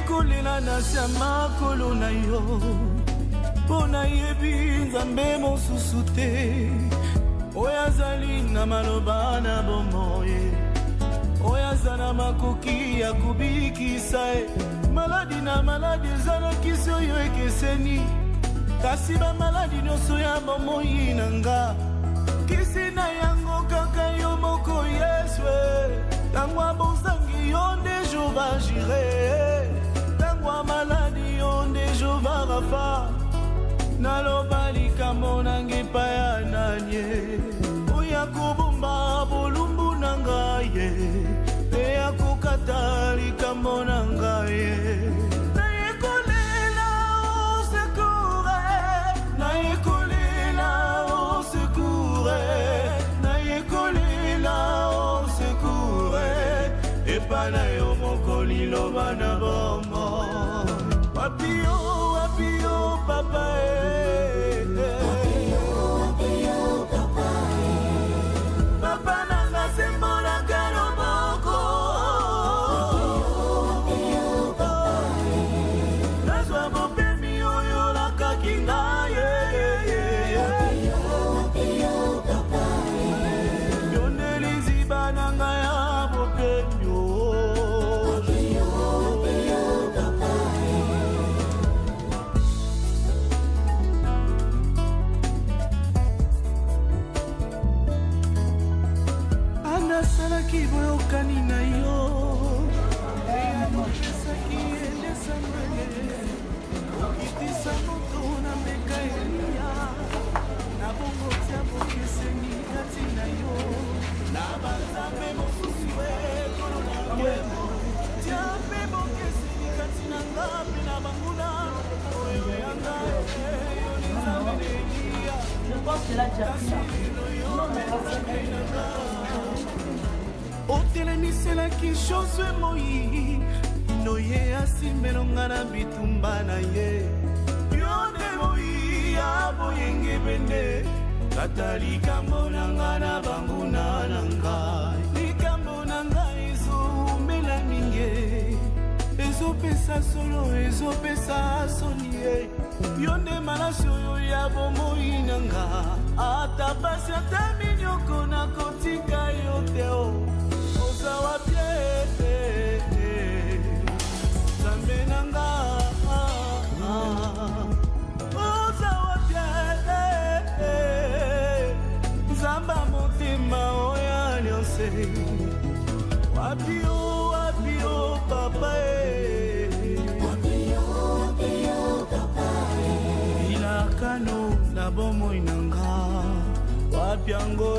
Kolela na sama kolona yo pona yebi nzambe mosusu te oyo azali na maloba na bomoye oyo aza na makoki ya kubikisa maladi na maladi eza na kisi oyo ekeseni kasi bamaladi nyonso ya bomoi na nga kisi na yango kaka yo moko Yesu ntango abozangi yo nde Jehova Jire maladi onde Jehova Rafa naloba likambo nange epai ya nanye oya kobomba bolumbu na ngai mpe ya kokata likambo na ngai naye kolela au secours naye kolela au secours naye kolela au secours epai na yo moko liloba na bomo Wapio, papa, Wapio, papa, papa nanga sembola kaloboko. Wapio, papa, nazwa bopemi oyo la kakinga Wapio, papa, yoneli ziba nanga ya bopemi salaki boyokani na yo eyamopesaki elesa mwele okitisa moto na meka elia na bongo tia bokeseni kati na yo na banzambe mosusu ekolona nkemo tia mpe bokeseni kati na nga mpe na banguna oyo yanga yo nzambe na elia kasi lelo yo mezambe na nga otelemisela Josue Moi ino ye asimelonga na bitumba na ye yonde Moi aboyenge bende kata likambo na nga na banguna na ngai likambo na ngai ezomela mingi ezopesa solo ezopesa soni yonde malasi oyo ya bomoi na nga ata pasi ata minyoko na kotika yo te ozawa pie zambe na nga ozawa pie zamba motema oyo alliance wapio papa wapio papa ilakano na bomoi na nga wapiango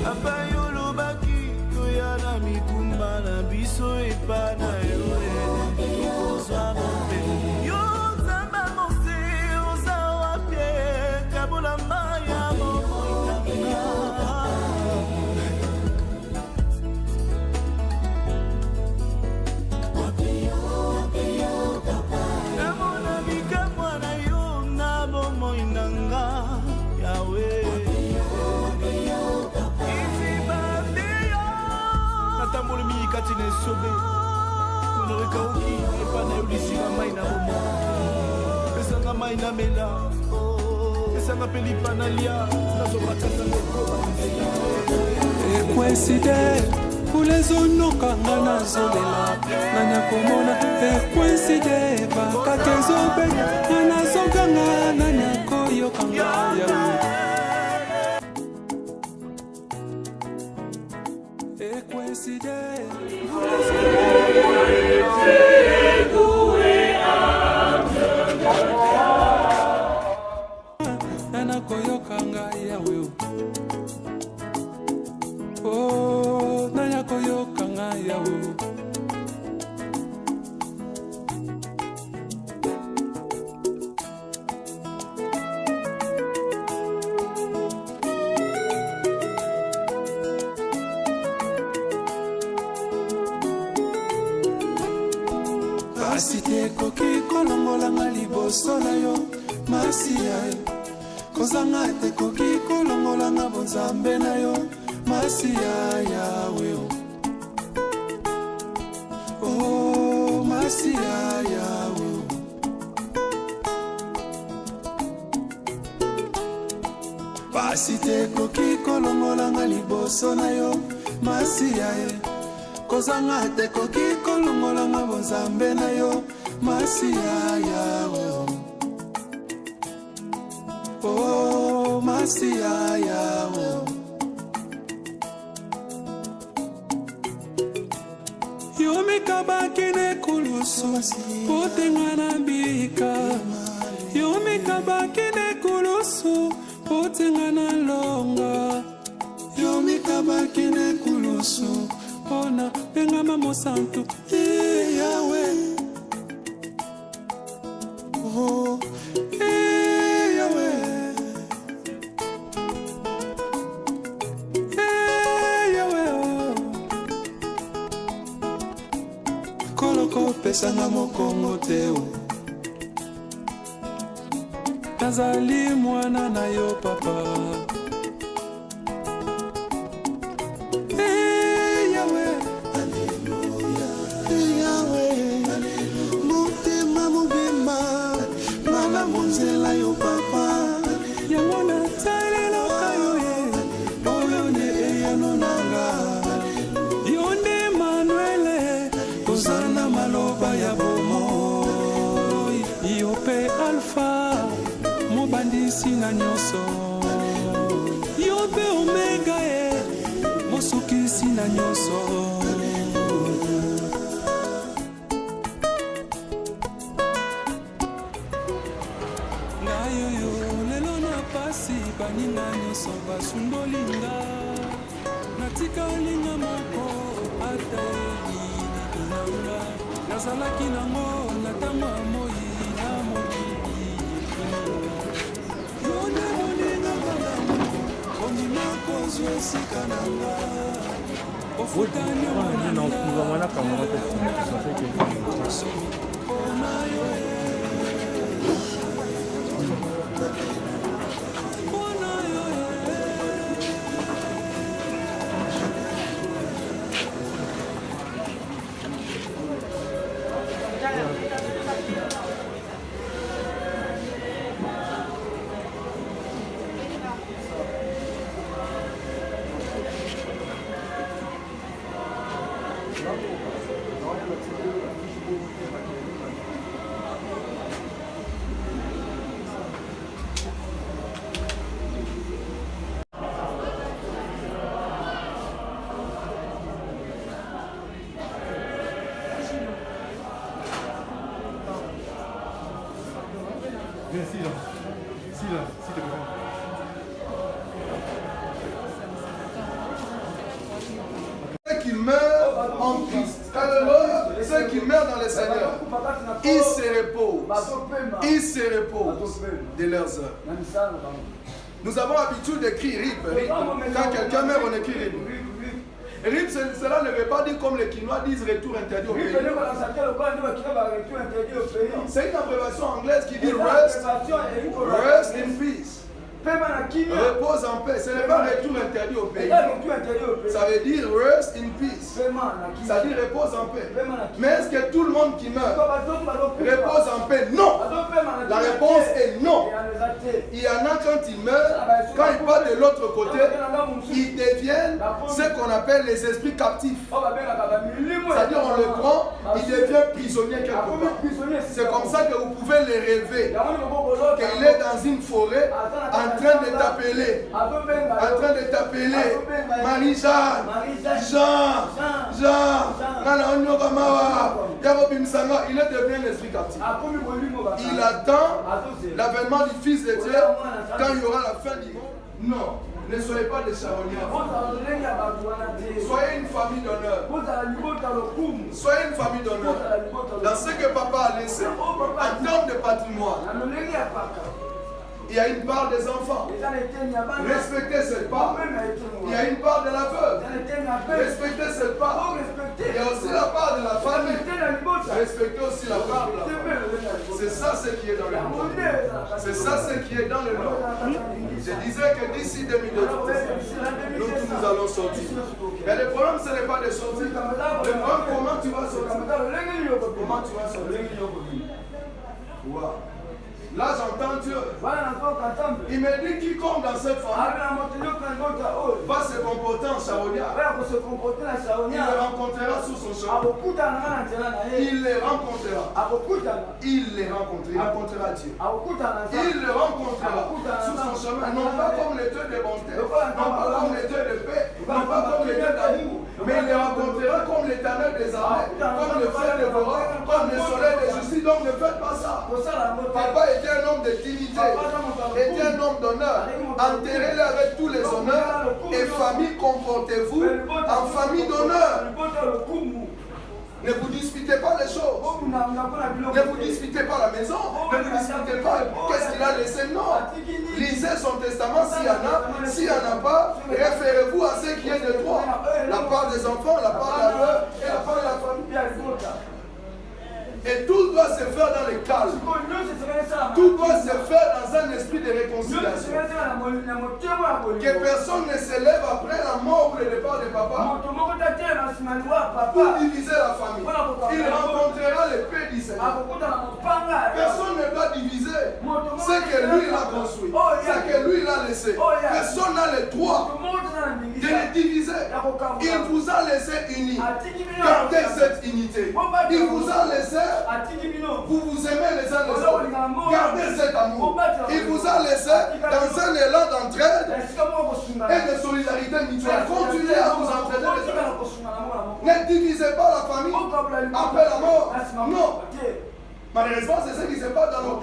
papa yolobaki toya mikumba na biso epa na yo tokozwa bope yo nzamba mose oza wapie kabola maya momoinanga namona bikamwa na yo na bomoinanga yawe natamboli mikati na esobe konorekauki epa na yo lisika mai na bomo esanga mai na mela esanga mpe lipa na lia nazobakasanga ekweside kulezonokanga nazolela nanya komona ekweside bakaka ezobenya nanazoganga nanya koyokanga yawe ekweside liboso na yo masiya kozanga te koki kolongolanga bonzambe na yo masiya yawe oh masiya yawe pasi te koki kolongolanga liboso na yo masiya kozanga te koki kolongolanga bonzambe na yo masiya yawe oh masiya yawe yo mikabaki ne kulusu potenga na bika yo mikabaki ne kulusu potenga na longa yo mikabaki ne kulusu pona pengama mosantu yawe oh yawe yawe koloko pesanga mokongo teo nazali mwana na yo papa monzela yo papa yango natalelaka yo ye oyo nde eyano nanga yo nde manuele kozala na maloba ya bomoi yo mpe alfa mobandisi na nyonso yo mpe omega ye mosukisi na nyonso baninga nyonso basundolinga natika olinga moko ata elinanga nazalaki nango na ntango ya moi na mokili yo nde moninga malamu ondima kozwa esika nanga ofutani mpona yo Ceux qui meurent en Christ, ceux qui meurent dans le Seigneur, ils se reposent de leurs œuvres. Nous avons l'habitude d'écrire RIP. Quand quelqu'un meurt, on écrit RIP. RIP, cela ne veut pas dire comme les Quinois disent retour interdit au pays. C'est une abréviation anglaise qui dit rest in peace. Repose en paix. Ce n'est pas retour interdit au pays. Ça veut dire rest in peace. Ça dit repose en paix. Mais est-ce que tout le monde qui meurt repose en paix? Non. La réponse est non. Il y en a quand ils meurent, quand ils partent de l'autre côté, ils deviennent ce qu'on appelle les esprits captifs. C'est-à-dire on le prend, il devient prisonnier quelque part. C'est comme ça que vous pouvez les rêver. Qu'il est dans une forêt en train de t'appeler. Marie-Jeanne, Jean, il est devenu un esprit captif. Il attend l'avènement du Fils de Dieu quand il y aura la fin du monde. Non, ne soyez pas des charognards. Soyez une famille d'honneur. Soyez une famille d'honneur. Dans ce que papa a laissé, en termes de patrimoine. Il y a une part des enfants. Respectez cette part. Il y a une part de la veuve. Respectez cette part. Il y a aussi la part de la famille. Respectez aussi la part de la famille. C'est ça ce qui est dans le monde. C'est ça ce qui est dans le monde. Je disais que d'ici 2012, nous tous nous allons sortir. Mais le problème, ce n'est pas de sortir. Le problème, comment tu vas sortir? Comment tu vas sortir? Wow. Là, j'entends Dieu. Il me dit quiconque dans cette famille va se comporter en charognard. Il le rencontrera sous son chemin. Il les rencontrera. Il les rencontrera. Il rencontrera Dieu. Il le rencontrera sous son chemin. Non pas comme le Dieu de bonté, non pas comme le Dieu de paix, non pas comme le Dieu d'amour, mais il les rencontrera comme l'Éternel des armées, comme le frère de Bora, comme le soleil de justice. Donc ne faites pas ça. Papa était un homme de dignité, était un homme d'honneur. Enterrez-le avec tous les honneurs. Et famille, comportez-vous en famille d'honneur. Ne vous disputez pas les choses. Ne vous disputez pas la maison. Ne vous disputez pas qu'est-ce qu'il a laissé. Non. Lisez son testament s'il y en a. S'il n'y en a pas, référez-vous à ce qui est de droit. La part des enfants, la part de la veuve et la part de la famille. Et tout doit se faire dans le calme. Tout doit se faire dans un esprit de réconciliation. Que personne ne se lève après la mort ou le départ de papa pour diviser la famille. Il rencontrera le paix du Seigneur. Personne ne doit diviser ce que lui a construit, ce que lui a laissé. Personne n'a le droit de les diviser. Il vous a laissé unis. Gardez cette unité. Il vous a laissé. Vous vous aimez les uns les autres. Gardez cet amour. Il vous a laissé dans un élan d'entraide et de solidarité mutuelle. Continuez à vous entraider les uns les autres. Ne divisez pas la famille après la mort. Non. Malheureusement, c'est ce qui se passe dans nos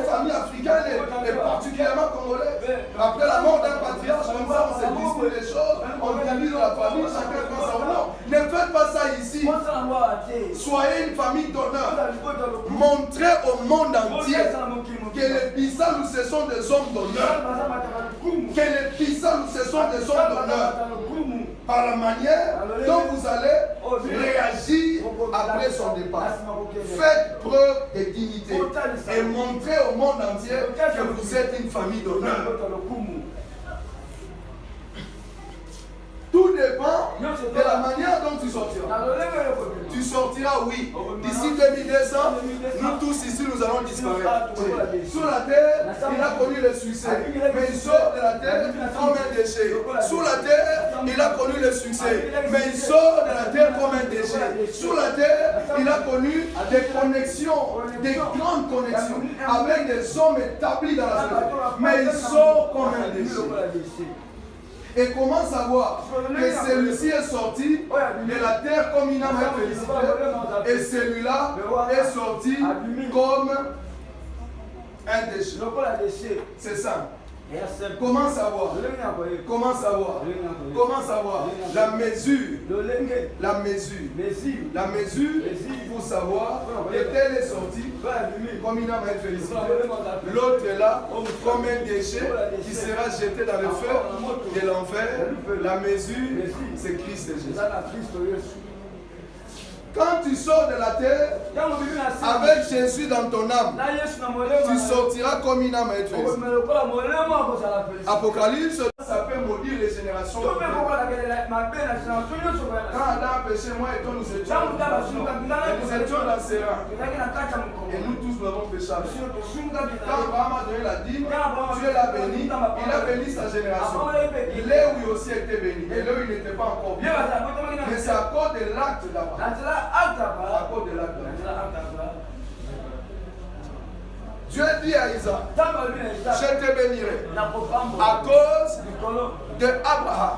familles africaines et particulièrement congolaises. Après la mort d'un patriarche, comme ça, on se dispute les choses, on divise la famille, chacun prend sa nom. Ne faites pas ça ici. Soyez une famille d'honneur. Montrez au monde entier que les Bissau, ce sont des hommes d'honneur. Que les Bissau, ce sont des hommes d'honneur. Par la manière dont vous allez réagir après son départ. Faites preuve de dignité et montrez au monde entier que vous êtes une famille d'honneur. Tout dépend de la manière dont tu sortiras. Tu sortiras, oui. D'ici 2200, nous tous ici, nous allons disparaître. Sur la terre, il a connu le succès. Mais il sort de la terre comme un déchet. Sous la terre, il a connu le succès. Mais il sort de la terre comme un déchet. Sous la terre, il a connu des connexions, des grandes connexions avec des hommes établis dans la société. Mais il sort comme un déchet. Et comment savoir que celui-ci est sorti de la terre comme une âme félicité et celui-là est sorti comme un déchet? C'est ça. Comment savoir? Comment savoir? Comment savoir? La mesure. La mesure pour savoir que tel est sorti comme une âme félicité. L'autre est là comme un déchet qui sera jeté dans le feu de l'enfer. La mesure, c'est Christ Jésus. Quand tu sors de la terre avec Jésus dans ton âme, tu sortiras comme une âme félicité. Apocalypse, ça peut maudire les générations. Quand Adam a péché, moi et toi nous étions dans ses rangs. Et nous tous nous avons péché. Quand Abraham a donné la dîme, Dieu l'a béni, il a béni sa génération. Léo lui aussi était béni. Et Léo il n'était pas encore béni. Mais c'est à cause de l'acte d'Abraham. À cause de l'acte d'Abraham. Dieu dit à Isaac, je te bénirai à cause d'Abraham,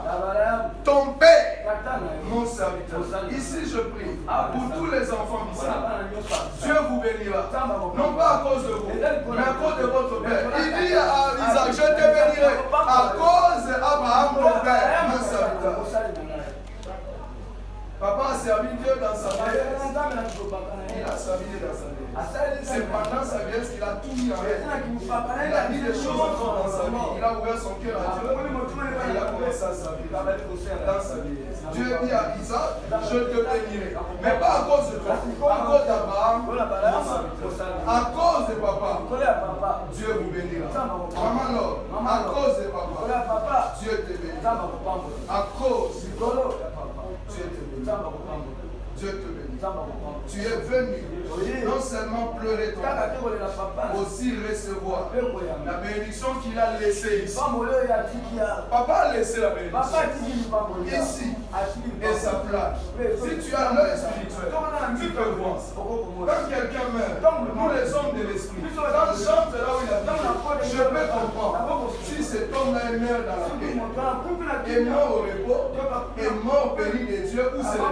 ton père, mon serviteur. Ici je prie pour tous les enfants d'Isaac. Dieu vous bénira, non pas à cause de vous, mais à cause de votre père. Il dit à Isaac, je te bénirai à cause d'Abraham, ton père, mon serviteur. Papa a servi Dieu dans sa vie. Il a servi Dieu dans sa vie. C'est pendant sa vieillesse qu'il a tout mis en règle. Il a mis des choses en ordre dans sa vie. Il a ouvert son cœur à Dieu. Et il a commencé à servir dans sa vieillesse. Dieu dit à Isaac, je te bénirai. Mais pas à cause de toi, à cause d'Abraham, à cause de papa, Dieu vous bénira. Maman Laure, à cause de papa, Dieu te bénira. À cause de papa, Dieu te bénira. Dieu te bénira. Tu es venu non seulement pleurer ton père, aussi recevoir la bénédiction qu'il a laissée ici. Papa a laissé la bénédiction ici et sa place. Si tu as l'œil spirituel, tu peux voir. Quand quelqu'un meurt, nous les hommes de l'esprit, quand chante là où il a dit, je peux comprendre. Si cet homme-là est mort dans la paix, est mort au repos, est mort au pays de Dieu, où c'est le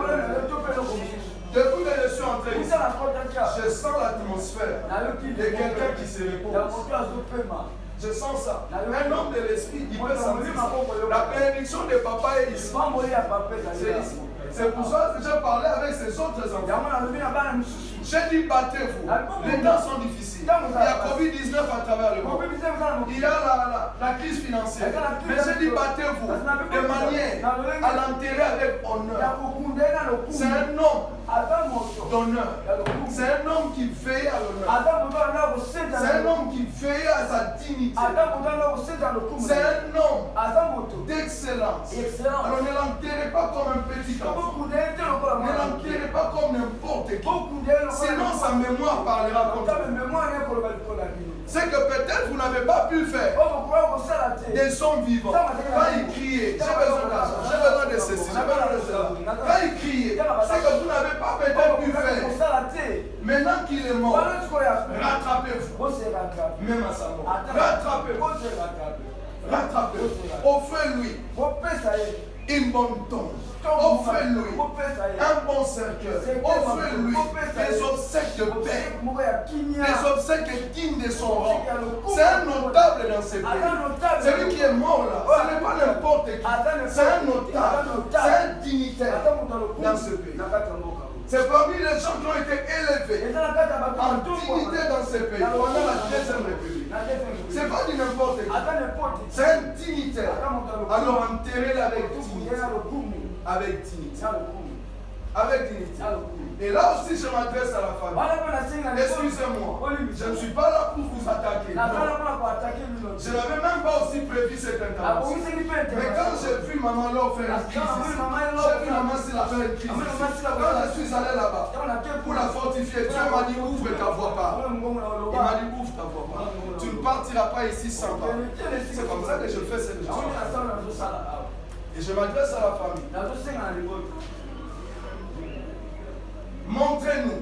depuis que je suis entré ici, je sens l'atmosphère de quelqu'un qui se repose. Je sens ça. Un homme de l'esprit, il peut sentir ça. La bénédiction de papa est ici. C'est ici. C'est pour ça que j'ai parlé avec ces autres enfants. J'ai dit battez-vous. Les temps sont difficiles. Il y a Covid-19 à travers le monde. Il y a la crise financière. Mais j'ai dit battez-vous de manière à l'enterrer avec honneur. C'est un homme d'honneur. C'est un homme qui veille à l'honneur. C'est un homme qui veille à sa dignité. C'est un homme d'excellence. Alors ne l'enterrez pas comme un petit enfant. Ne l'enterrez pas comme n'importe qui. Sinon sa mémoire parlera contre vous. C'est que peut-être vous n'avez pas pu faire des sons vivants. Quand il criait, j'ai besoin d'argent, j'ai besoin de ceci, j'ai besoin de cela. Quand il criait, c'est que vous n'avez pas peut-être pu faire. Maintenant qu'il est mort, rattrapez-vous. Même à sa mort. Rattrapez-vous. Rattrapez-vous. Offrez-lui une bonne tombe. Offrez-lui un bon cercueil. Offrez-lui des obsèques de paix. Des obsèques dignes de son rang. C'est un notable dans ce pays. Celui qui est mort là, ce n'est pas n'importe qui. C'est un notable. C'est un dignitaire dans ce pays. C'est parmi les gens qui ont été élevés en dignité dans ce pays pendant la Deuxième République. Ce n'est pas du n'importe qui. C'est un dignitaire. Alors enterrez-le avec dignité. Avec dignité. Avec dignité. Et là aussi, je m'adresse à la famille. Excusez-moi, je ne suis pas là pour vous attaquer. Je n'avais même pas aussi prévu cette intervention. Mais quand j'ai vu maman Laure faire une crise, j'ai vu maman Silla faire une crise. Quand je suis allé là-bas pour la fortifier, Dieu m'a dit ouvre ta voix pas. Il m'a dit ouvre ta voix pas. Tu ne partiras pas ici sans pas. C'est comme ça que je fais cette chose. Et je m'adresse à la famille. Montrez-nous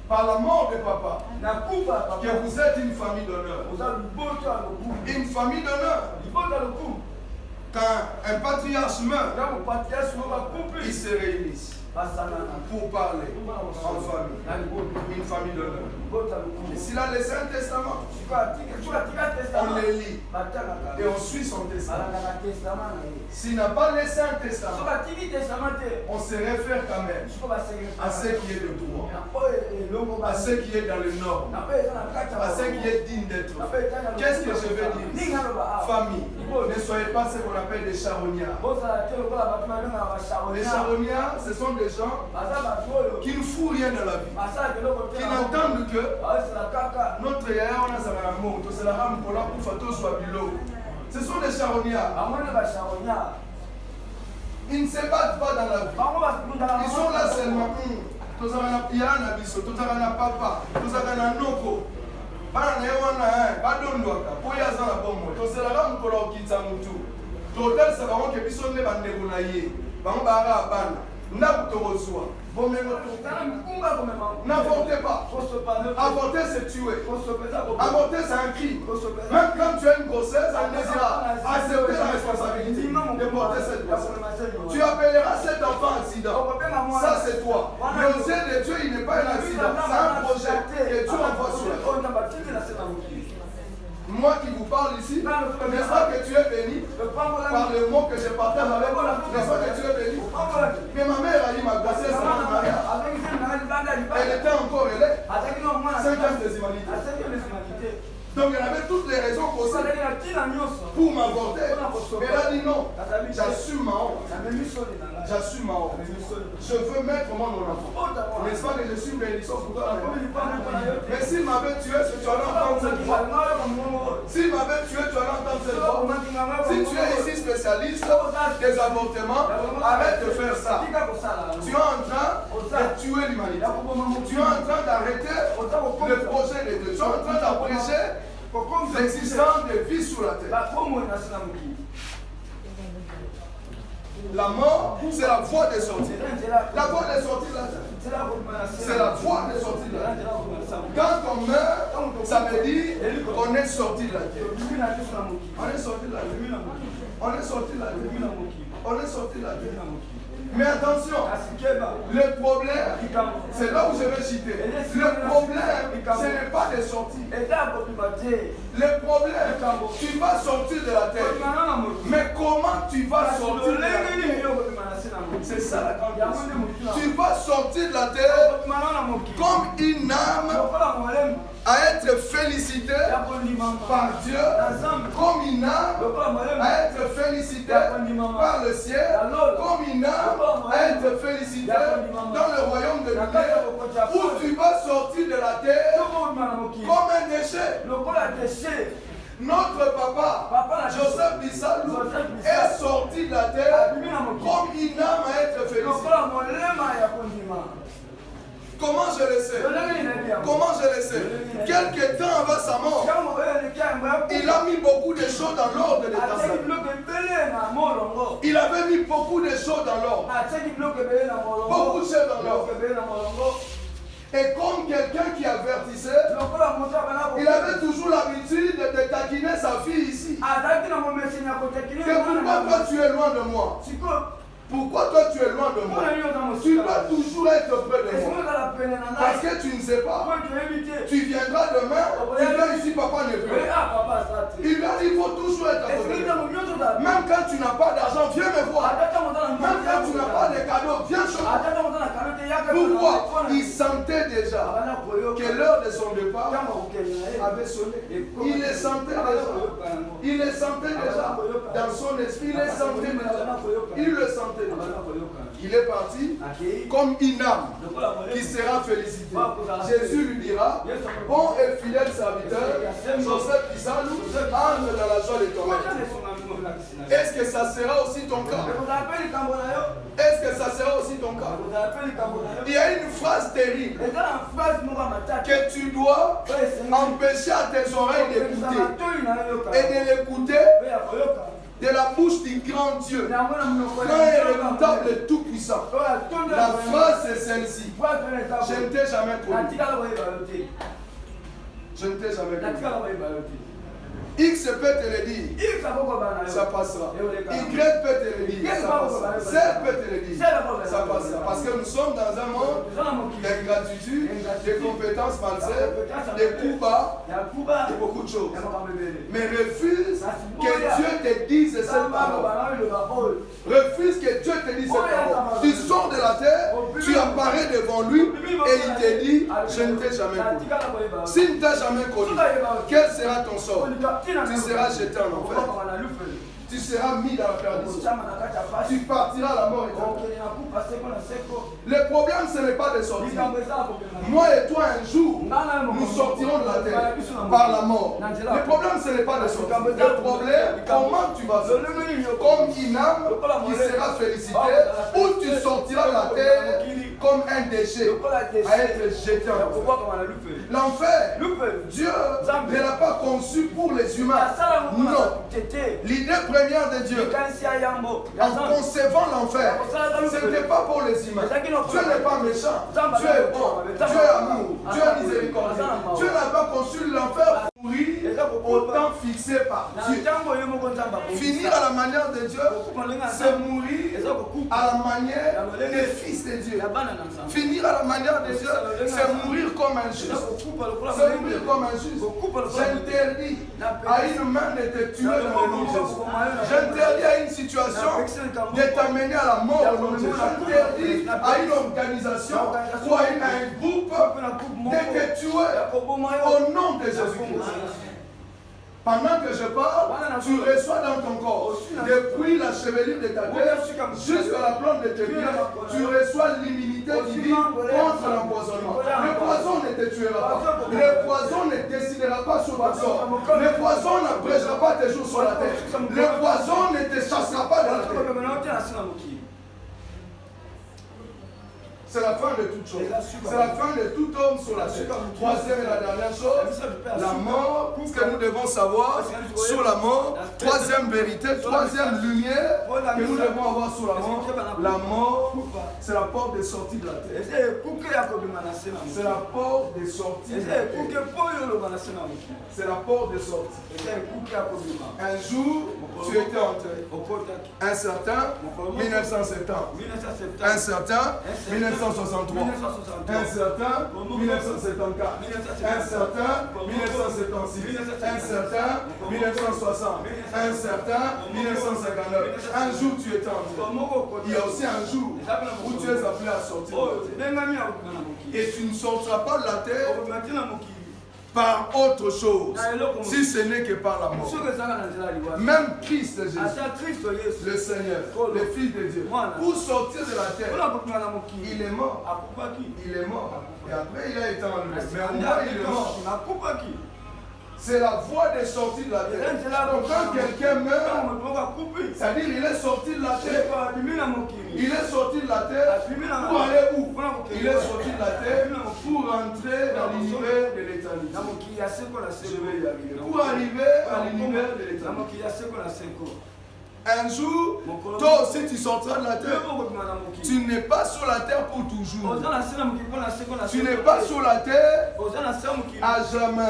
par la mort de papa que vous êtes une famille d'honneur. Une famille d'honneur. Quand un patriarche meurt, ils se réunissent pour parler en famille. Une famille d'honneur. Et s'il a laissé un testament, on le lit et on suit son testament. S'il n'a pas laissé un testament, on se réfère quand même à ce qui est de droit, à ce qui est dans le nord, à ce qui est digne d'être. Qu'est-ce que je veux dire? Famille, ne soyez pas ce qu'on appelle des charognards. Les charognards, ce sont des gens qui ne font rien dans la vie, qui n'entendent que notre yaya on a sa moto, c'est la rame pour la photo soit bilo. Ce sont des charognards. Ils ne se battent pas dans la vie. Ils sont là seulement. Tous les piana biso, tous les papa, tous les noko. Bana yewana ba dondoka. Poya za na bombo. Tous les rame pour la kitsa mutu. Total ça va que biso ne bande na ye. Bango ba ra bana. N'avortez pas. Avorter, c'est tuer. Avorter, c'est un crime. Même quand tu as une grossesse, on désira accepter la responsabilité de porter cette grossesse. Tu appelleras cet enfant accident. Ça, c'est toi. Mais aux yeux de Dieu, il n'est pas un accident. C'est un projet que Dieu envoie sur la. Moi qui vous parle ici, n'est-ce pas que tu es béni par le mot que je partage avec toi? N'est-ce pas que tu es béni? Mais ma mère a eu ma grossesse avant le mariage. Elle était encore élève. 5 ans des humanités. Donc elle avait toutes les raisons possibles pour m'avorter. Mais elle a dit non, j'assume ma honte. J'assume ma honte. Je veux mettre au monde mon enfant. N'est-ce pas que je suis bénédiction pour toi? Mais s'il m'avait tué, tu allais entendre cette voix. S'il m'avait tué, tu allais entendre cette voix. Si tu es ici spécialiste des avortements, arrête de faire ça. Tu es en train de tuer l'humanité. Tu es en train d'arrêter le projet de Dieu. Tu es en train d'empêcher l'existence de vie sur la terre. La mort, c'est la voie de sortie. La voie de sortie de la terre. C'est la voie de sortie de la terre. Quand on meurt, ça veut dire qu'on est sorti de la terre. On est sorti de la terre. On est sorti de la terre. On est sorti de la terre. Mais attention, le problème, c'est là où je vais citer. Le problème, ce n'est pas de sortir. Le problème, tu vas sortir de la terre. Mais comment tu vas sortir de la terre? C'est ça la grande question. Tu vas sortir de la terre comme une âme à être félicitée par Dieu, comme une âme à être félicitée par le ciel, comme une âme à être félicitée dans le royaume de Dieu, où tu vas sortir de la terre comme un déchet. Notre papa, Joseph Bissalou, est sorti de la terre comme une âme à être félicitée. Comment je le sais? Comment je le sais? Quelque temps avant sa mort, il a mis beaucoup de choses dans l'ordre de l'état. Il avait mis beaucoup de choses dans l'ordre. Beaucoup de choses dans l'ordre. Et comme quelqu'un qui avertissait, il avait toujours l'habitude de taquiner sa fille ici. Que pourquoi toi tu es loin de moi? Pourquoi toi tu es loin de moi? Tu dois toujours être près de moi. Parce que tu ne sais pas. Tu viendras demain, tu viens ici, papa ne veut. Il faut toujours être près de moi. Même quand tu n'as pas d'argent, viens me voir. Même quand tu n'as pas de cadeaux, viens chez moi. Pourquoi? Il sentait déjà que l'heure de son départ avait sonné. Il le sentait déjà. Il le sentait déjà dans son esprit. Il le sentait déjà. Il le sentait. Il est parti comme une âme qui sera félicitée. Jésus lui dira, bon et fidèle serviteur, Joseph Bissalou, entre dans la joie de ton maître. Est-ce que ça sera aussi ton cas? Est-ce que ça sera aussi ton cas? Il y a une phrase terrible que tu dois empêcher à tes oreilles d'écouter et de l'écouter de la bouche du grand Dieu, grand et redoutable et tout-puissant. La phrase est celle-ci. Je ne t'ai jamais connu. Je ne t'ai jamais connu. X peut te le dire, ça passera. Y peut te le dire, ça passera. Z peut te le dire, ça passera. Parce que nous sommes dans un monde d'ingratitude, de compétences malsaines, de coups bas, et beaucoup de choses. Mais refuse que Dieu te dise cette parole. Refuse que Dieu te dise cette parole. Tu sors de la terre, tu apparais devant lui et il te dit, je ne t'ai jamais connu. S'il ne t'a jamais connu, quel sera ton sort? Tu seras jeté en enfer. Tu seras mis dans la perdition. Tu partiras à la mort éternelle. Le problème, ce n'est pas de sortir. Moi et toi, un jour, nous sortirons de la terre par la mort. Le problème, ce n'est pas de sortir. Le problème, comment tu vas sortir? Comme une âme qui sera félicitée, ou tu sortiras de la terre comme un déchet à être jeté en enfer. L'enfer, Dieu ne l'a pas conçu pour les humains. Non. L'idée première de Dieu, en concevant l'enfer, ce n'était pas pour les humains. Dieu n'est pas méchant. Dieu est bon. Dieu est amour. Dieu est miséricordieux. Dieu n'a pas conçu l'enfer pour mourir au temps fixé par Dieu. Finir à la manière de Dieu, c'est mourir à la manière des fils de Dieu. Finir à la manière de Dieu, c'est mourir comme un juste. C'est mourir comme un juste. J'interdis à une main de te tuer dans le nom de Jésus. J'interdis à une situation de t'amener à la mort au nom de Jésus. J'interdis à une organisation ou à un groupe de te tuer au nom de Jésus-Christ. Pendant que je parle, tu reçois dans ton corps, depuis la chevelure de ta tête jusqu'à la plante de tes pieds, tu reçois l'immunité divine contre l'empoisonnement. Le poison ne te tuera pas. Le poison ne décidera pas sur ton sort. Le poison n'abrégera pas tes jours sur la terre. Le poison ne te chassera pas de la terre. C'est la fin de toute chose. C'est la fin de tout homme sur la terre. Troisième et la dernière chose, la mort, ce que nous devons savoir sur la mort. Troisième vérité, troisième lumière que nous devons avoir sur la mort. La mort, c'est la porte de sortie de la terre. C'est la porte de sortie de la terre. C'est la porte de sortie. Un jour, tu étais entré. Un certain 1970. Un certain 1963. Un certain 1974. Un certain 1976. Un certain 1960. Un certain 1959. Un jour tu étais entré. Il y a aussi un jour où tu es appelé à sortir de la terre. Et tu ne sortiras pas de la terre par autre chose, si ce n'est que par la mort. Même Christ Jésus, le Seigneur, le Fils de Dieu, pour sortir de la terre, il est mort. Il est mort. Et après il a été enlevé. Mais au moins il est mort. C'est la voie de sortie de la terre. Donc quand quelqu'un meurt, c'est-à-dire il est sorti de la terre. Il est sorti de la terre pour aller où? Il est sorti de la terre pour entrer dans l'univers de l'éternité. Je vais y arriver. Pour arriver à l'univers de l'éternité. Un jour, toi aussi tu sortiras de la terre. Tu n'es pas sur la terre pour toujours. Tu n'es pas sur la terre à jamais.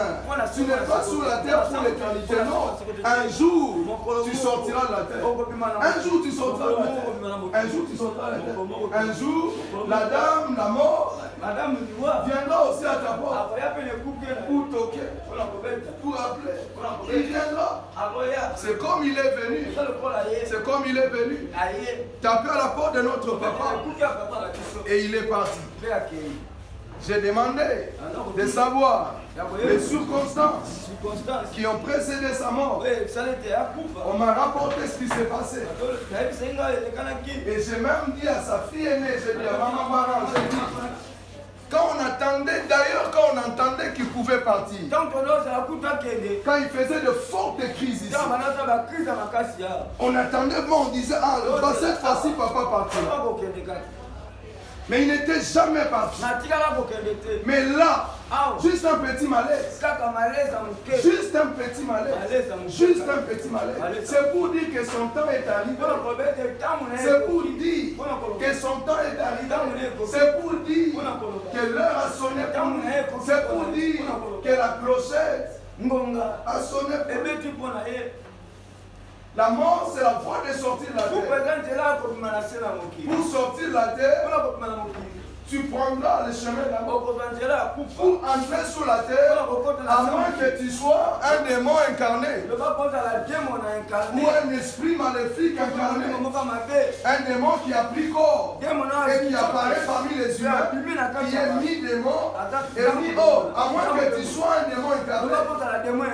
Tu n'es pas sur la terre pour l'éternité. Non. Un jour, tu sortiras de la terre. Un jour, tu sortiras de la terre. Un jour, tu sortiras de la terre. Un jour, la dame, la mort, viendra aussi à ta porte pour toquer, pour appeler. Il viendra. C'est comme il est venu. C'est comme il est venu. Taper à la porte de notre papa. Et il est parti. J'ai demandé de savoir les circonstances qui ont précédé sa mort. On m'a rapporté ce qui s'est passé. Et j'ai même dit à sa fille aînée, j'ai dit à maman Baran, j'ai dit, quand on attendait, d'ailleurs quand on entendait qu'il pouvait partir, quand il faisait de fortes crises ici, on attendait, bon, on disait, ah, cette fois-ci papa partira. Mais il n'était jamais parti. Mais là, juste un petit malaise. Juste un petit malaise. Juste un petit malaise. C'est pour dire que son temps est arrivé. C'est pour dire que son temps est arrivé. C'est pour dire que l'heure a sonné pour nous. C'est pour dire que la clochette a sonné pour nous. La mort, c'est la voie de sortir de la terre. Pour sortir de la terre, tu prendras le chemin là-bas. Pour entrer sur la terre, à moins que tu sois un démon incarné. Ou un esprit maléfique incarné. Un démon qui a pris corps et qui apparaît parmi les humains, qui est mi-démon et mi-homme. À moins que tu sois un démon incarné.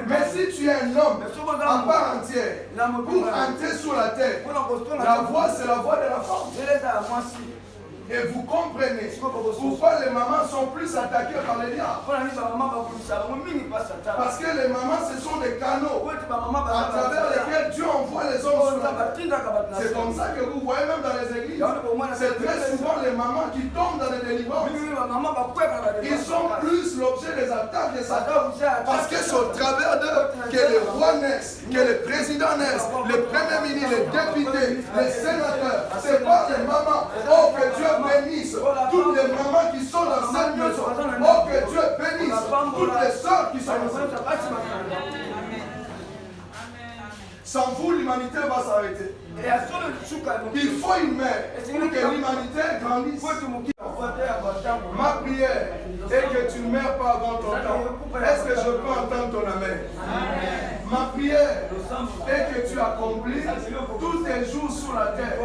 Mais si tu es un homme à part entière, pour entrer sur la terre, la voie c'est la voie de la femme. Et vous comprenez pourquoi les mamans sont plus attaquées par les diables. Parce que les mamans, ce sont des canaux à travers lesquels Dieu envoie les hommes sur la terre. C'est comme ça que vous voyez même dans les églises. C'est très souvent les mamans qui tombent dans les délivrances. Ils sont plus l'objet des attaques de Satan. Parce que c'est au travers d'eux que les rois naissent, que les présidents naissent, les premiers ministres, les députés, les sénateurs. C'est pas les mamans. Oh, que Dieu bénisse toutes les mamans qui sont dans cette maison. Oh, que Dieu bénisse toutes les soeurs qui sont dans cette maison. Sans vous, l'humanité va s'arrêter. Il faut une mère pour que l'humanité grandisse. Ma prière est que tu ne meurs pas avant ton temps. Est-ce que je peux entendre ton amen? Ma prière est que tu accomplisses tous tes jours sur la terre.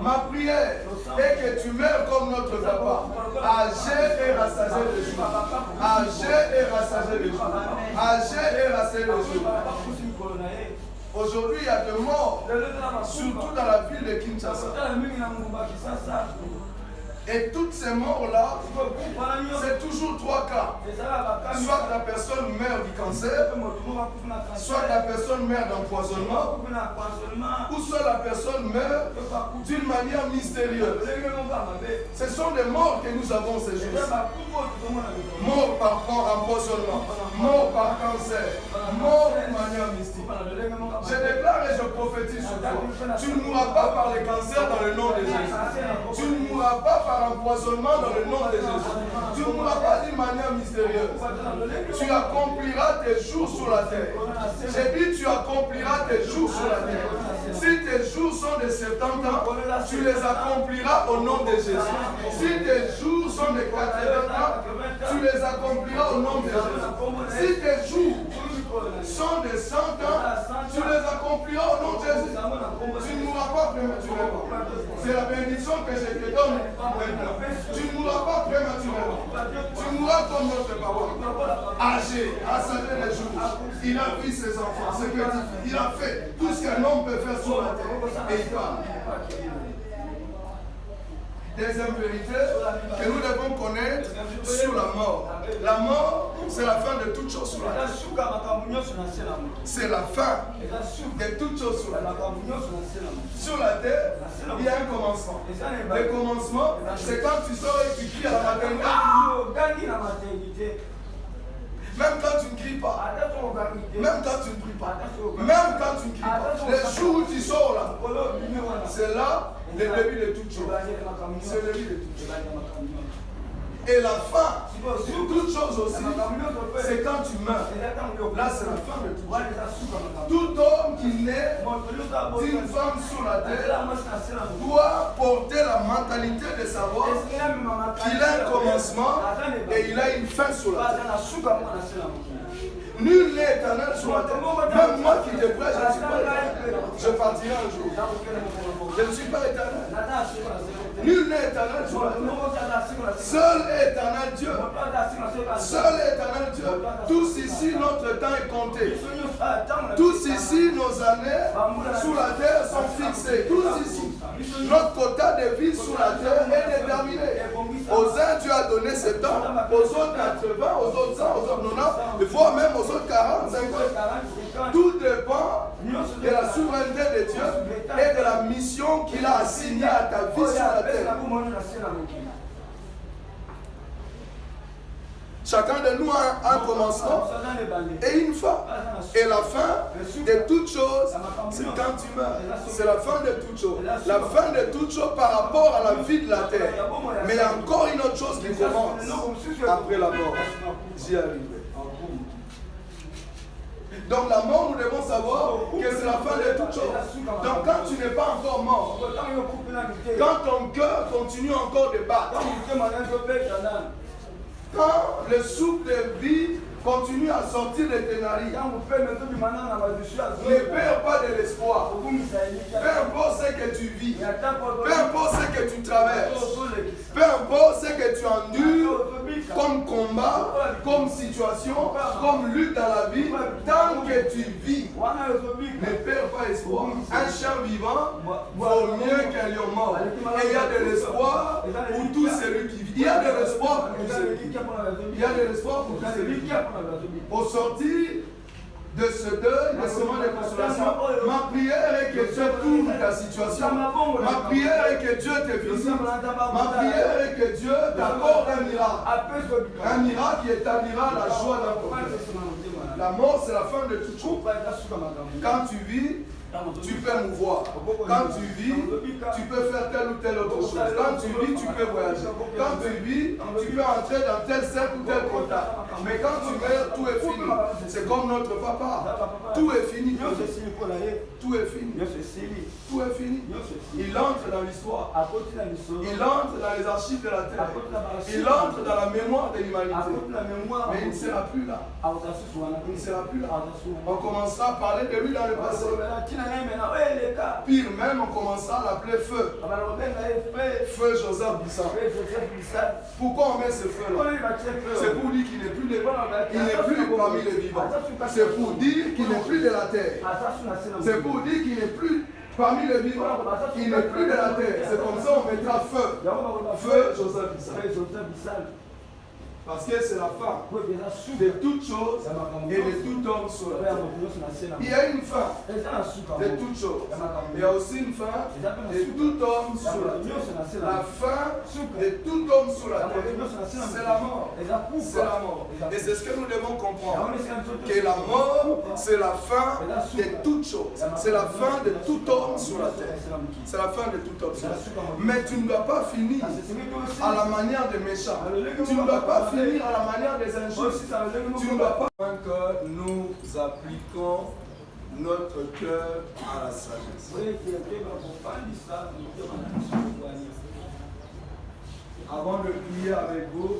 Ma prière est que tu meurs comme notre papa, âgé et rassasié de jour. Âgé et rassasié de jour. Âgé et rassasié de jour. Aujourd'hui, il y a des morts, surtout dans la ville de Kinshasa. Et toutes ces morts-là, c'est toujours trois cas. Soit la personne meurt du cancer, soit la personne meurt d'empoisonnement, ou soit la personne meurt d'une manière mystérieuse. Ce sont des morts que nous avons ces jours-ci. Mort par empoisonnement, mort par cancer, mort d'une manière mystique. Je déclare et je prophétise sur toi. Tu ne mourras pas par le cancer dans le nom de Jésus. Tu ne mourras pas par empoisonnement dans le nom de Jésus. Tu ne mourras pas d'une manière mystérieuse. Tu accompliras tes jours sur la terre. J'ai dit tu accompliras tes jours sur la terre. Si tes jours sont de 70 ans, tu les accompliras au nom de Jésus. Si tes jours sont de 80 ans, tu les accompliras au nom de Jésus. Si tes jours sont de 100 ans, tu les accompliras au nom de Jésus. Tu ne mourras pas prématurément. C'est la bénédiction que je te donne maintenant. Tu ne mourras pas prématurément. Tu mourras comme notre papa. Âgé, assailli les jours. Il a vu ses enfants, ses petits. Il a fait tout ce qu'un homme peut faire sur la terre. Et il parle. Deuxième vérité que nous devons connaître sur la mort. La mort, c'est la fin de toutes choses sur la terre. C'est la fin de toutes choses sur la terre. Sur la terre, il y a un commencement. Le commencement, c'est quand tu sors et tu cries à la maternité. Même quand tu ne cries pas, même quand tu ne pries pas, même quand tu ne cries pas, les jours où tu sors là, c'est là le début de toutes choses. C'est le début de toutes choses. Et la fin de toutes choses aussi, c'est quand tu meurs. Là, c'est la fin de toutes choses. Tout homme qui naît d'une femme sur la terre doit porter la mentalité de savoir qu'il a un commencement et il a une fin sur la terre. Nul n'est éternel sur la terre. Même moi qui te prêche, je ne suis pas éternel. Je partirai un jour. Je ne suis pas éternel. Nul n'est éternel sur la terre. Seul est éternel Dieu. Seul est éternel Dieu. Tous ici, notre temps est compté. Tous ici, nos années sur la terre sont fixées. Tous ici. Notre quota de vie sur la terre est déterminé. Aux uns, Dieu a donné 7 ans. Aux autres, 80. Aux autres, 100. Aux autres, 90. Voire même aux autres, 40, 50. Tout dépend de la souveraineté de Dieu et de la mission qu'il a assignée à ta vie sur la terre. Chacun de nous a un commencement et une fin. Et la fin de toutes choses, c'est quand tu meurs. C'est la fin de toutes choses. La fin de toutes choses par rapport à la vie de la terre. Mais il y a encore une autre chose qui commence après la mort. J'y arriverai. Donc la mort, nous devons savoir que c'est la fin de toutes choses. Donc quand tu n'es pas encore mort, quand ton cœur continue encore de battre, quand le souffle de vie continue à sortir de tes narines, ne perds pas de l'espoir. Peu importe ce que tu vis, peu importe ce que tu traverses, peu importe ce que tu endures comme combat, comme situation, comme lutte dans la vie, tant que tu vis, ne perds pas espoir. Un chien vivant vaut mieux qu'un lion mort. Et il y a de l'espoir pour tout celui qui vit. Il y a de l'espoir pour tout celui qui vit. Il y a de l'espoir pour tout celui qui vit. Au sortir de ce deuil, de ce moment de consolation, ma prière est que Dieu tourne ta situation. Ma prière est que Dieu te visite. Ma prière est que Dieu t'accorde un miracle. Un miracle qui établira la joie dans ton cœur. La mort, c'est la fin de toute chose. Quand tu vis, tu peux mouvoir. Quand tu vis, tu peux faire telle ou telle autre chose. Quand tu vis, tu peux voyager. Quand tu vis, tu peux entrer dans tel cercle ou tel contact. Mais quand tu meurs, tout est fini. C'est comme notre papa. Tout est fini. Tout est fini. Tout est fini. Il entre dans l'histoire. Il entre dans les archives de la terre. Il entre dans la mémoire de l'humanité. Mais il ne sera plus là. Il ne sera plus là. On commencera à parler de lui dans le passé. Pire même, on commencera à l'appeler Feu. Feu Joseph Bissant. Pourquoi on met ce feu-là? C'est pour dire qu'il n'est plus, il n'est plus parmi les vivants. C'est pour dire qu'il n'est plus de la terre. C'est pour dire qu'il n'est plus parmi les vivants. Il n'est plus de la terre. C'est comme ça on mettra feu. Feu Joseph Bissant. Parce que c'est la fin de toutes choses et de tout homme sur la terre. Il y a une fin de toutes choses. Il y a aussi une fin de tout homme sur la terre. La fin de tout homme sur la terre, c'est la mort. C'est la mort. Et c'est ce que nous devons comprendre. Que la mort, c'est la fin de toutes choses. C'est la fin de tout homme sur la terre. C'est la fin de tout homme sur la terre. Mais tu ne dois pas finir à la manière des méchants. Tu ne dois pas finir à la manière des injustes. Tu ne dois pas que nous appliquons notre cœur à la sagesse. Avant de prier avec vous,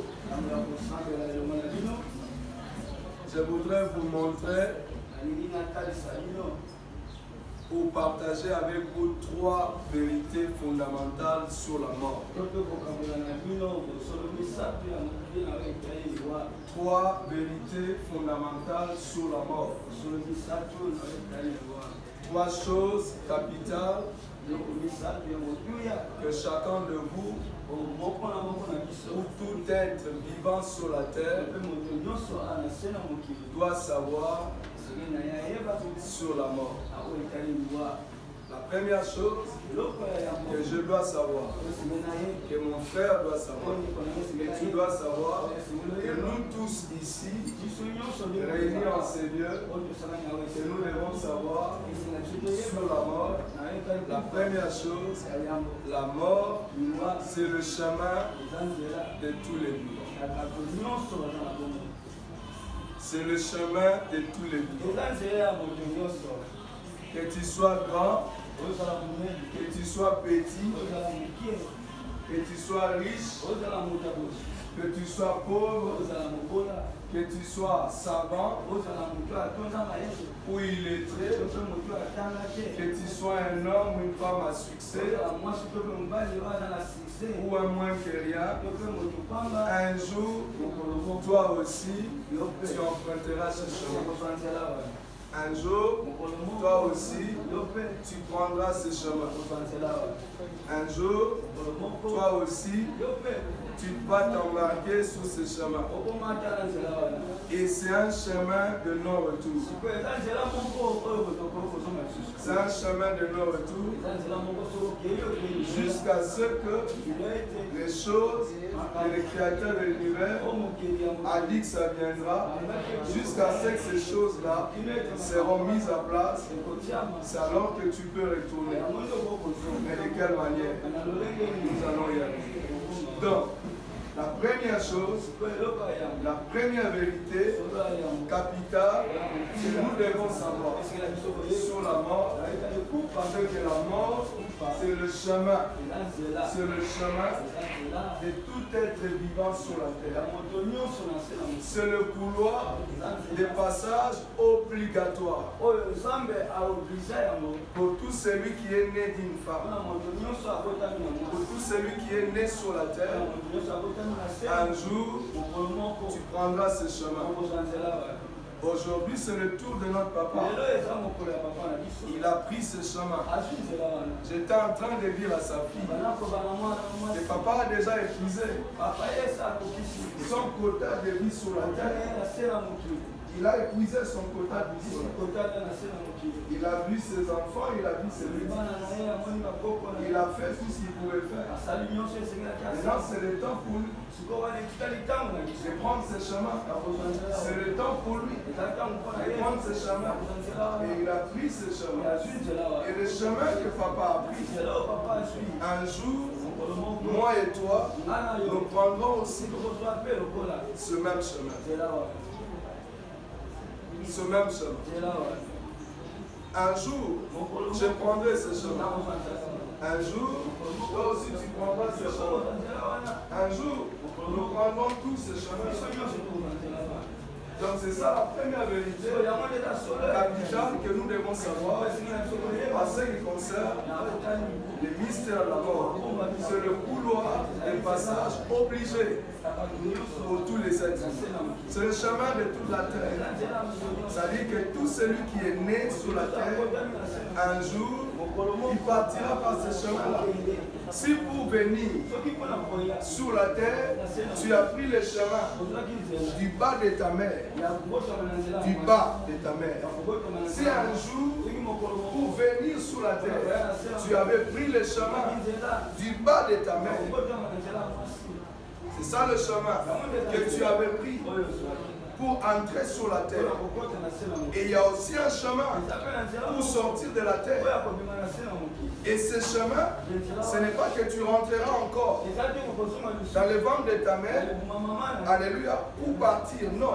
je voudrais vous montrer ou partager avec vous 3 vérités fondamentales sur la mort. 3 vérités fondamentales sur la mort. 3 choses capitales que chacun de vous ou tout être vivant sur la terre doit savoir sur la mort. La première chose que je dois savoir, que mon frère doit savoir, que tu dois savoir, que nous tous ici, réunis en ces lieux, que nous devons savoir sur la mort. La première chose, la mort, c'est le chemin de tous les vivants. C'est le chemin de tous les vivants. Que tu sois grand, que tu sois petit, que tu sois riche, que tu sois pauvre, que tu sois savant ou illettré, que tu sois un homme ou une femme à succès ou un moins que rien, un jour, toi aussi, tu emprunteras ce chemin. Un jour, toi aussi, tu prendras ce chemin. Un jour, toi aussi, tu vas t'embarquer sur ce chemin. Et c'est un chemin de non-retour. C'est un chemin de non-retour jusqu'à ce que les choses et le créateur de l'univers a dit que ça viendra, jusqu'à ce que ces choses-là seront mises à place. C'est alors que tu peux retourner. Mais de quelle manière? Nous allons y aller. Donc, la première chose, la première vérité capitale que nous devons savoir sur la mort, parce que la mort, c'est le chemin. C'est le chemin de tout être vivant sur la terre. C'est le couloir de passage obligatoire pour tout celui qui est né d'une femme, pour tout celui qui est né sur la terre. Un jour, tu prendras ce chemin. Aujourd'hui, c'est le tour de notre papa. Il a pris ce chemin. J'étais en train de dire à sa fille, le papa a déjà épuisé son quota de vie sur la terre. Il a épuisé son quota de vie sur la terre. Il a vu ses enfants, il a vu ses petits. Il a fait tout ce qu'il pouvait faire. Maintenant, c'est le temps pour lui de prendre ce chemin. C'est le temps pour lui de prendre ce chemin. Et il a pris ce chemin. Et le chemin que papa a pris, un jour, moi et toi, nous prendrons aussi ce même chemin. ce même chemin. Un jour, je prendrai ce chemin. Un jour, toi aussi tu prendras ce chemin. Un jour, nous prendrons tous ce chemin. Donc c'est ça la première vérité capitale que nous devons savoir en ce qui concerne les mystères de la mort. C'est le couloir des passages obligés pour tous les êtres humains. C'est le chemin de toute la terre. Ça dit que tout celui qui est né sur la terre, un jour, il partira par ce chemin-là. Si pour venir sur la terre, tu as pris le chemin du bas de ta mère, du bas de ta mère. Si un jour, pour venir sur la terre, tu avais pris le chemin du bas de ta mère, c'est ça le chemin que tu avais pris pour entrer sur la terre. Et il y a aussi un chemin pour sortir de la terre. Et ce chemin, ce n'est pas que tu rentreras encore dans le ventre de ta mère, alléluia, pour partir. Non,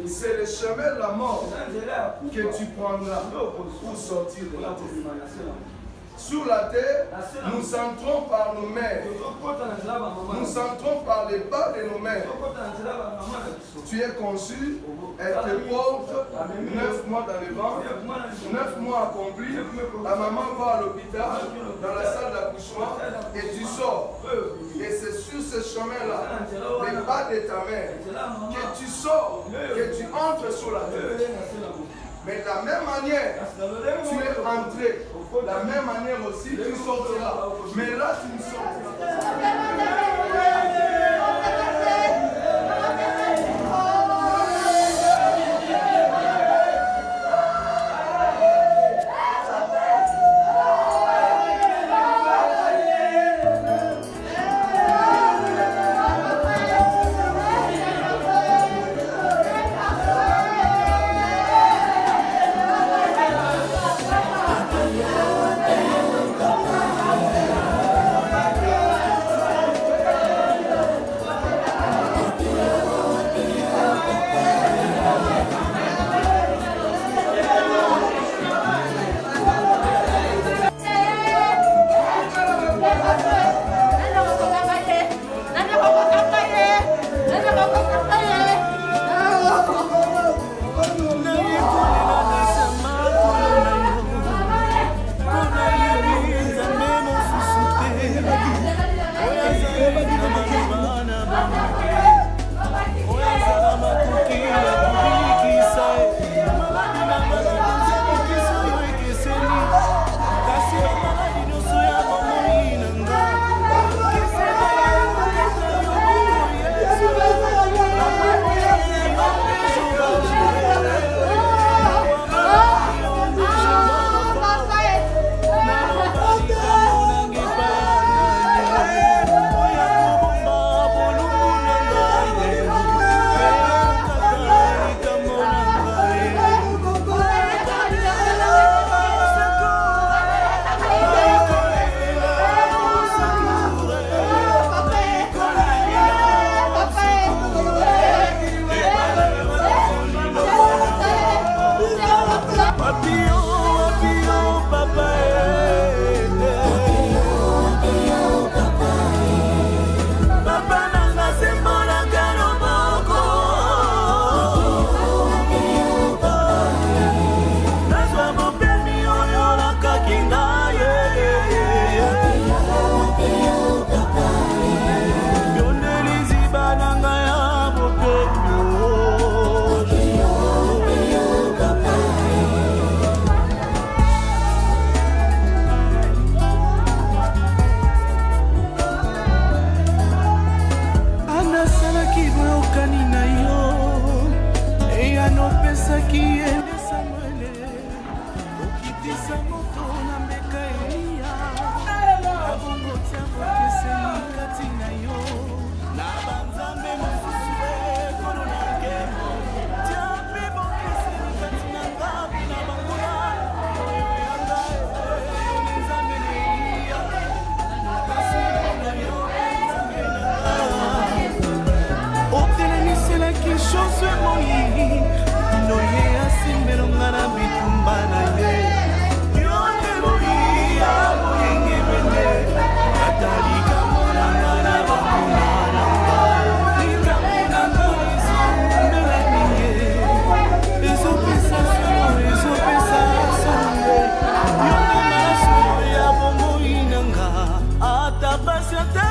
c'est le chemin de la mort que tu prendras pour sortir de la terre. Sur la terre, nous entrons par nos mères. Nous entrons par les bas de nos mères. Tu es conçu, elle te porte 9 mois dans le ventre, 9 mois accomplis. La maman va à l'hôpital, dans la salle d'accouchement, et tu sors. Et c'est sur ce chemin-là, les bas de ta mère, que tu sors, que tu entres sur la terre. Mais de la même manière, tu es entré. De la même manière aussi, tu sortiras. Mais là, tu ne sortiras. Chose moi, no ye asin pasi ata